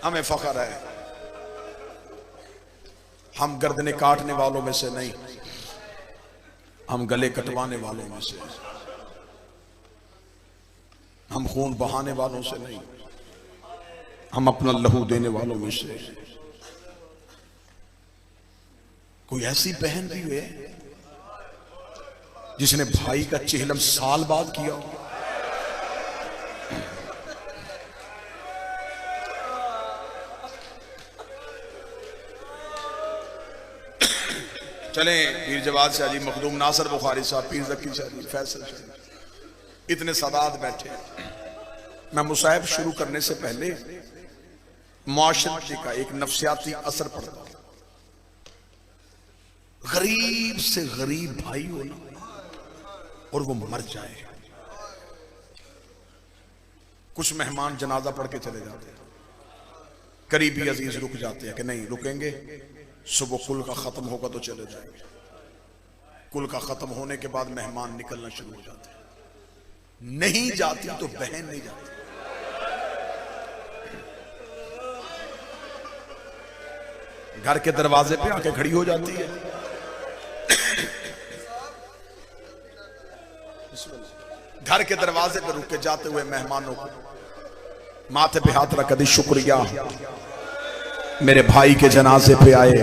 हमें फख्र है, हम गर्दने काटने वालों में से नहीं, हम गले कटवाने वालों में से, हम खून बहाने वालों से नहीं, हम अपना लहू देने वालों में से। कोई ऐसी बहन भी है जिसने भाई का चेहलम साल बाद किया हो? चलें पीर जवाद शाह जी, मखदूम नासर बुखारी साहब, पीर ज़की शाह जी, फैसल शाह जी, इतने सादात बैठे। मैं मुसाहिब शुरू करने से पहले मुआशरे का एक नफ्सियाती असर पड़ता है। गरीब से गरीब भाई हो ना और वो मर जाए, कुछ मेहमान जनाजा पढ़ के चले जाते हैं, करीबी अजीज रुक जाते हैं कि नहीं रुकेंगे, सुबह कुल का खत्म होगा तो चले जाएंगे। कुल का खत्म होने के बाद मेहमान निकलना शुरू हो जाते हैं, नहीं जाती तो बहन नहीं जाती। घर के दरवाजे पे आके खड़ी हो जाती है, घर के दरवाजे पर रुक के जाते हुए मेहमानों को माथे पे हाथ रख दी, शुक्रिया मेरे भाई के जनाजे पे आए।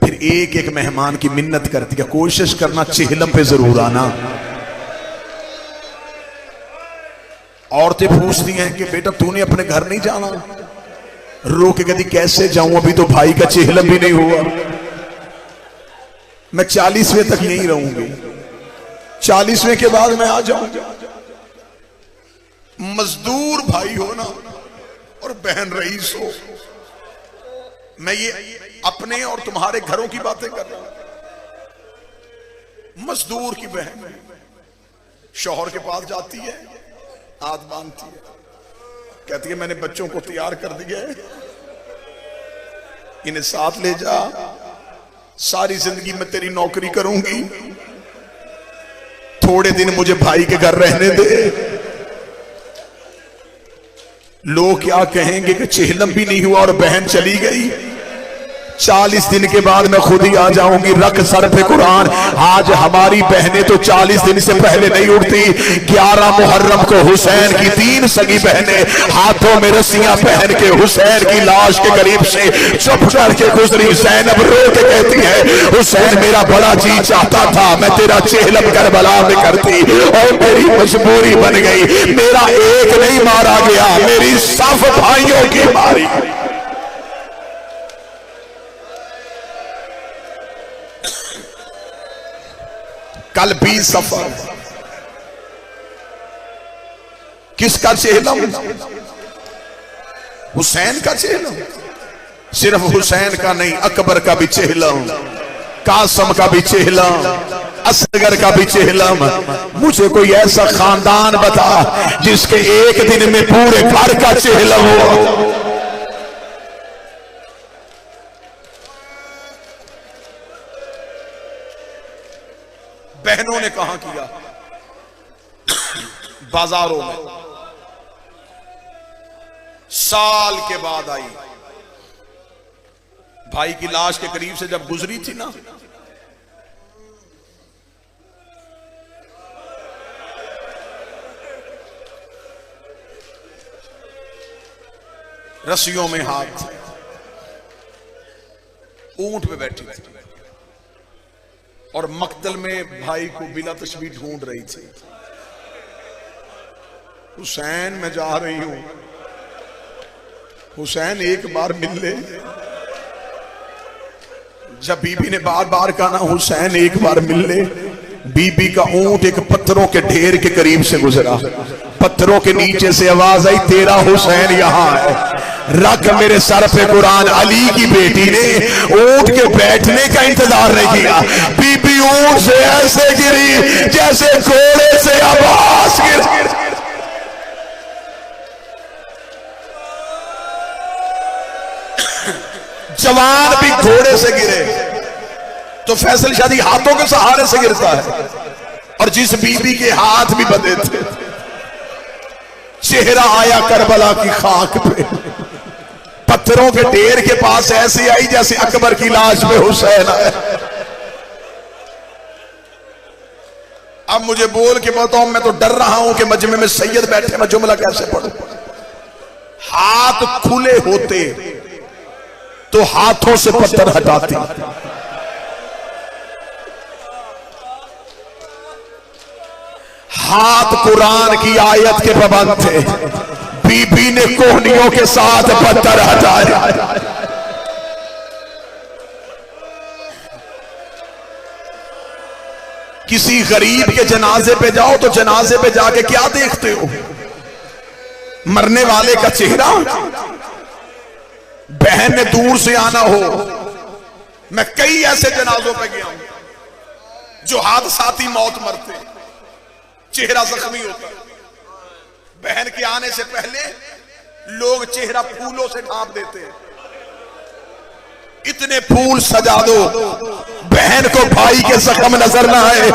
फिर एक एक मेहमान की मिन्नत करती है, कोशिश करना चेहलम पे जरूर आना। औरतें पूछती हैं कि बेटा तूने अपने घर नहीं जाना? रो के कहती कैसे जाऊं, अभी तो भाई का चेहलम भी नहीं हुआ, मैं 40वें तक यहीं रहूंगी, 40वें के बाद मैं आ जाऊंगा। मजदूर भाई हो ना और बहन रईस हो, मैं ये अपने और तुम्हारे घरों की बातें कर रहा हूं। मजदूर की बहन शौहर के पास जाती है, हाथ बांधती है, कहती है मैंने बच्चों को तैयार कर दिया है, इन्हें साथ ले जा, सारी जिंदगी में तेरी नौकरी करूंगी, थोड़े दिन मुझे भाई के घर रहने दे। लोग क्या कहेंगे कि चेहलम भी नहीं हुआ और बहन चली गई, 40 दिन के बाद मैं खुद ही आ जाऊंगी, रख सर पे कुरान। आज हमारी बहनें तो 40 दिन से पहले नहीं उठती। 11 मुहर्रम को हुसैन की 3 सगी बहनें हाथों में रस्सियां पहन के हुसैन की लाश के करीब से चुप करके गुजरी। ज़ैनब रो के कहती है हुसैन मेरा बड़ा जी चाहता था मैं तेरा चेहलम करबला में करती और मेरी मजबूरी बन गई। मेरा एक नहीं मारा गया, मेरी सब भाइयों की मारी। कल 20 सफर, किसका चेहलम? हुसैन का चेहलम। सिर्फ हुसैन का नहीं, अकबर का भी चेहलम, कासम का भी चेहलम, असगर का भी चेहलम। मुझे कोई ऐसा खानदान बता जिसके एक दिन में पूरे घर का चेहलम हो। बहनों ने कहां किया? बाजारों में। साल के बाद आई, भाई की लाश के करीब से जब गुजरी थी ना, रस्सियों में हाथ, ऊंट पे बैठी थी और मक्तल में भाई को बिला तशबीह ढूंढ रही थी। हुसैन मैं जा रही हूं, हुसैन एक बार मिल ले। जब बीबी ने बार बार कहा ना हुसैन एक बार मिल ले, बीबी का ऊंट एक पत्थरों के ढेर के करीब से गुजरा। पत्थरों के नीचे से आवाज आई तेरा हुसैन यहां है, रख मेरे सर पे कुरान। अली की बेटी ने ऊंट के बैठने का इंतजार नहीं किया, बीबी ऊंट से ऐसे गिरी जैसे घोड़े से आवाज गिर। जवान भी घोड़े से गिरे तो फैसल शादी हाथों के सहारे से गिरता है, और जिस बीबी के हाथ भी बंधे थे चेहरा आया करबला की खाक पे, पत्थरों के ढेर के पास ऐसे आई जैसे अकबर की लाश पे हुसैन आया। अब मुझे बोल के बताओ, मैं तो डर रहा हूं कि मजमे में सैयद बैठे, मैं जुमला कैसे पढ़ूं। हाथ खुले होते तो हाथों से पत्थर हटाती। हाथ कुरान की आयत के पाबंद थे, बीबी ने कोहनियों के साथ पत्थर हटाए। किसी गरीब के जनाजे पे जाओ तो जनाजे पे जाके क्या देखते हो? मरने वाले का चेहरा। बहन ने दूर से आना हो, मैं कई ऐसे जनाजों पे गया हूं जो हादसाती मौत मरते, चेहरा जख्मी होता। बहन के आने से पहले लोग चेहरा फूलों से ढांप देते हैं। इतने फूल सजा दो बहन को भाई के जख्म नजर ना आए।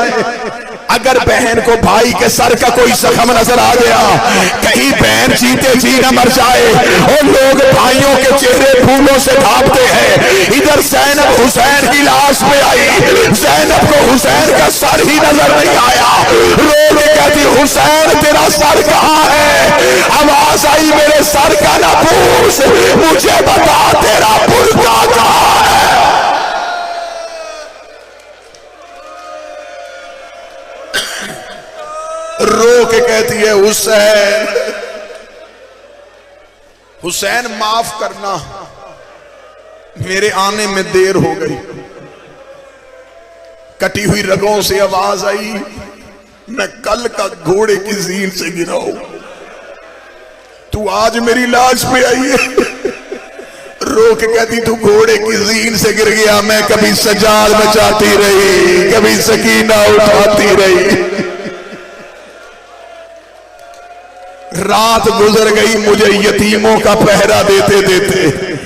अगर बहन को भाई के सर का कोई जख्म नजर आ गया, कहीं बहन जीते जी न मर जाए, और लोग भाइयों के चेहरे फूलों से ढांपते हैं। इधर ज़ैनब हुसैन की लाश में आई, ज़ैनब को हुसैन का सर ही नजर नहीं आया। रो के कहती, हुसैन तेरा सर कहाँ है? आवाज आई, मेरे सर का ना पूछ, मुझे बता तेरा बुर्का कहाँ है? रो के कहती है, हुसैन, हुसैन माफ करना, मेरे आने में देर हो गई। कटी हुई रगों से आवाज आई, मैं कल का घोड़े की जीन से गिरा हूं, तू आज मेरी लाश पे आई है। रो के कहती, तू घोड़े की जीन से गिर गया, मैं कभी सजाद बचाती रही, कभी सकीना उठाती रही। रात गुजर गई मुझे यतीमों का पहरा देते देते।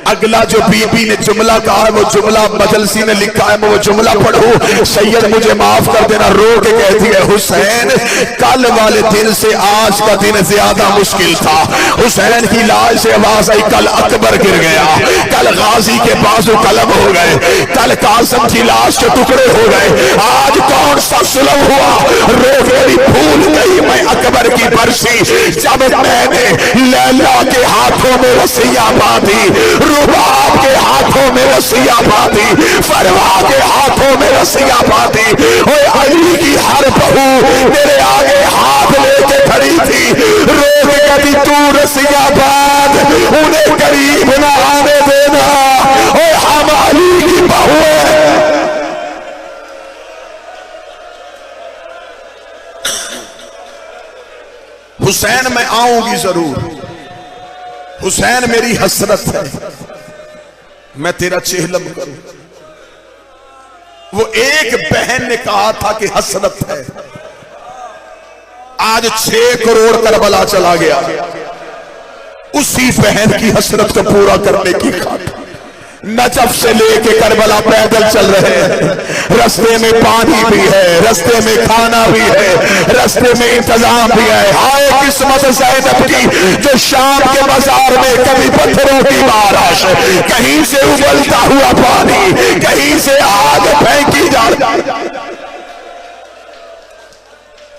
अगला जो बीबी ने जुमला कहा है वो जुमला मजलसी ने लिखा है, मैं वो जुमला पढ़ूं। सैयद मुझे माफ कर देना। रो के कहती है, हुसैन कल वाले दिन से आज का दिन ज्यादा मुश्किल था। हुसैन की लाश से आवाज आई, कल अकबर गिर गया, कल गाजी के बाजू कलम हो गए, कल कासिम की लाश के टुकड़े हो गए, आज कौन सा सुलभ हुआ? रो के भूल गई मैं अकबर की बरसी, जब मैंने लैला के हाथों में रस्सियां बांधी, रुबाब के हाथों में रस्सियां बांधी, फरवा के हाथों में रस्सियां बांधी। ओए अली की हर बहू मेरे आगे हाथ लेके खड़ी थी। रो के कहती, तू रस्सियां बांध, उन्हें करीब ना आने देना। ओए हम अली की बहू है। हुसैन मैं आऊंगी जरूर, हुसैन मेरी हसरत है, मैं तेरा चेहलम करूं। वो एक बहन ने कहा था कि हसरत है, आज 6 करोड़ करबला चला गया उसी बहन की हसरत को पूरा करने की खातिर। नजफ से लेके करबला पैदल चल रहे हैं, रास्ते में पानी भी है, रास्ते में खाना भी है, रास्ते में इंतजाम भी है। हाय किस्मत ज़ैनब की जो शाम के बाजार में कभी पत्थरों की बारिश, कहीं से उबलता हुआ पानी, कहीं से आग फेंकी जा रही।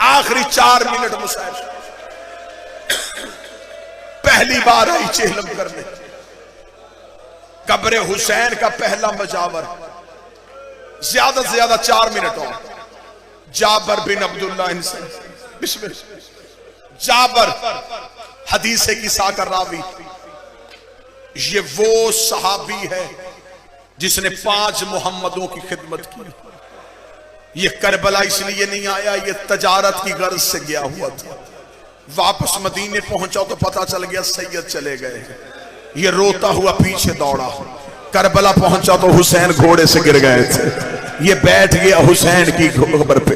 आखिरी 4 मिनट मुसाफिर पहली बार आई चेहलम करने। कब्र हुसैन का पहला मजावर, ज्यादा से ज्यादा 4 मिनट और। जाबर बिन अब्दुल्लाह इनसे बिस्मिल्लाह। जाबर हदीसे की साकर रावी, ये वो सहाबी है जिसने 5 मोहम्मदों की खिदमत की। ये करबला इसलिए नहीं आया, ये तजारत की गर्ज से गया हुआ था। वापस मदीने पहुंचा तो पता चल गया सैयद चले गए। ये रोता हुआ पीछे दौड़ा, करबला पहुंचा तो हुसैन घोड़े से गिर गए थे। ये बैठ गया हुसैन की खबर पे।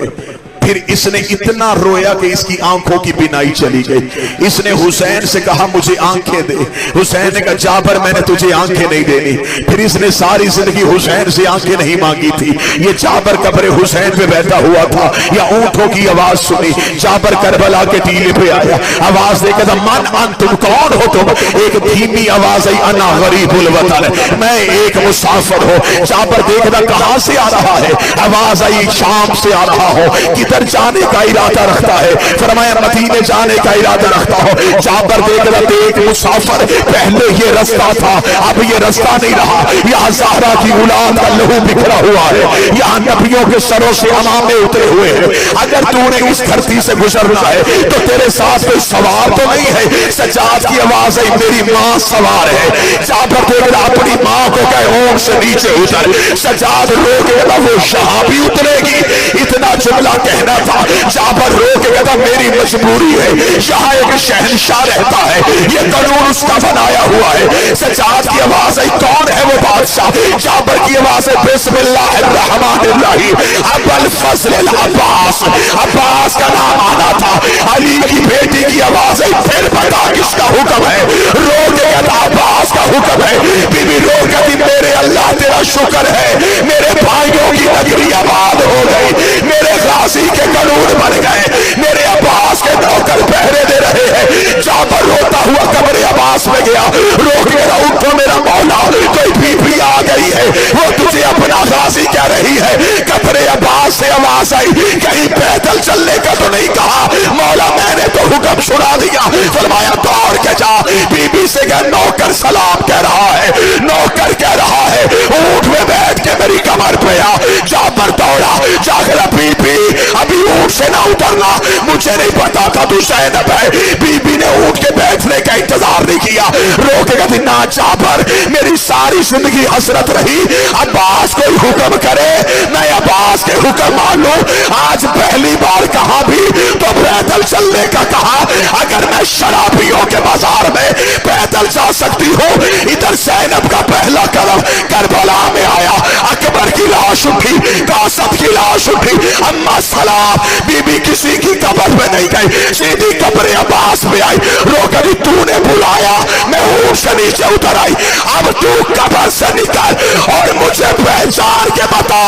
फिर इसने इतना रोया कि इसकी आंखों की बिनाई चली गई। इसने हुसैन से कहा मुझे आंखें दे। हुसैन ने कहा जाबर मैंने तुझे आंखें नहीं देनी। फिर इसने सारी जिंदगी हुसैन से आंखें नहीं मांगी थी। ये जाबर कब्र हुसैन पे बैठा हुआ था, या ऊंटों की आवाज सुनी। जाबर करबला के टीले पे आया, आवाज देकर था मन अन तुम कौन हो तुम? एक धीमी आवाज आई अना गरीबुल वतन, मैं एक मुसाफिर हूं। जाबर देखता कहां से आ रहा है? आवाज आई शाम से आ रहा हो। किधर जाने का इरादा रखता है? फरमाया मदीने जाने का इरादा रखता हो। जाबर देखता एक मुसाफिर, पहले ये रास्ता था अब ये रास्ता नहीं रहा। यहाँ ज़हरा की औलाद का लहू बिखरा हुआ है, यहाँ नबियों के सरों से अमामे उतरे हुए हैं। अगर तूने इस धरती से गुजरना है तो तेरे साथ कोई सवार तो नहीं है। सज्जाद की आवाज है मेरी माँ सवार है। जाबर देखता अपनी माँ को कहे ऊंट से नीचे उतर। सज्जाद रोकेगा वो यहाँ भी उतरेगी। इतना जुमला कहना था। जाबर रोकेगा मेरी मजबूरी है, यहाँ एक शहंशाह रहता है, ये कानून उसका बनाया हुआ है। सज्जाद की आवाज है कौन है वो बादशाह? जाबर की आवाज है बिस्मिल्लाहिर्रहमानिर्रहीम अबुल फजल अब्बास। अब्बास का नाम आना था। अली की बेटी की आवाज है फिर बता किसका हुक्म है? रोकेगा अब्बास का हुक्म है। बीबी रोकती मेरे अल्लाह तेरा शुक्र है मेरे भाइयों की नगरी आबाद हो गई, मेरे गाजी के कानून बन गए, मेरे अब्बास के नौकर पहरे दे रहे हैं। जाबर रोता हुआ कब्र अब्बास में गया, रोकेगा उठो मेरा मौला कोई बीबी आ गई है, वो तुझे अपना गाजी कह रही है। कब्र अब्बास से आवाज आई कहीं पैदल चलने का तो नहीं कहा? मौला मैंने तो हुक्म सुना दिया। फरमाया दौड़ के जा। बीबी से कह नौकर सलाम कह रहा है, नौकर कह रहा है ऊंट में बैठ के मेरी कमर पे आ। जाबर दौड़ा, जाकर बीबी अभी ऊंट से ना उतरना, मुझे नहीं पता था तू ज़ैनब है। बीबी ने ऊंट के बैठने का इंतजार नहीं किया, रोकेगा थी ना जाबर मेरी सारी जिंदगी हसरत रही अब्बास कोई हुक्म करे मैं अब्बास के हुक्म मान लूं। आज पहली बार कहा भी तो पैदल चलने का कहा। अगर मैं शराबियों के बाजार में पैदल जा सकती हूँ, इधर ज़ैनब का पहला कदम करबला में आया। अकबर की लाश उठी, कासम की लाश उठी, अम्मा सलाम बीबी किसी की कब्र में नहीं गई, सीधी कब्र अब्बास में आई। रोकनी तूने बुलाया मैं ऊंट से नीचे उतर आई, अब तू कब्र से निकल और मुझे पहचान के बता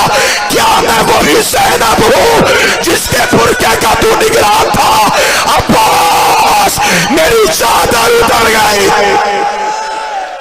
क्या मैं वही ज़ैनब हूँ जिसके बुर्के का तू निगरान था? अब्बास मेरी चादर उतर गई।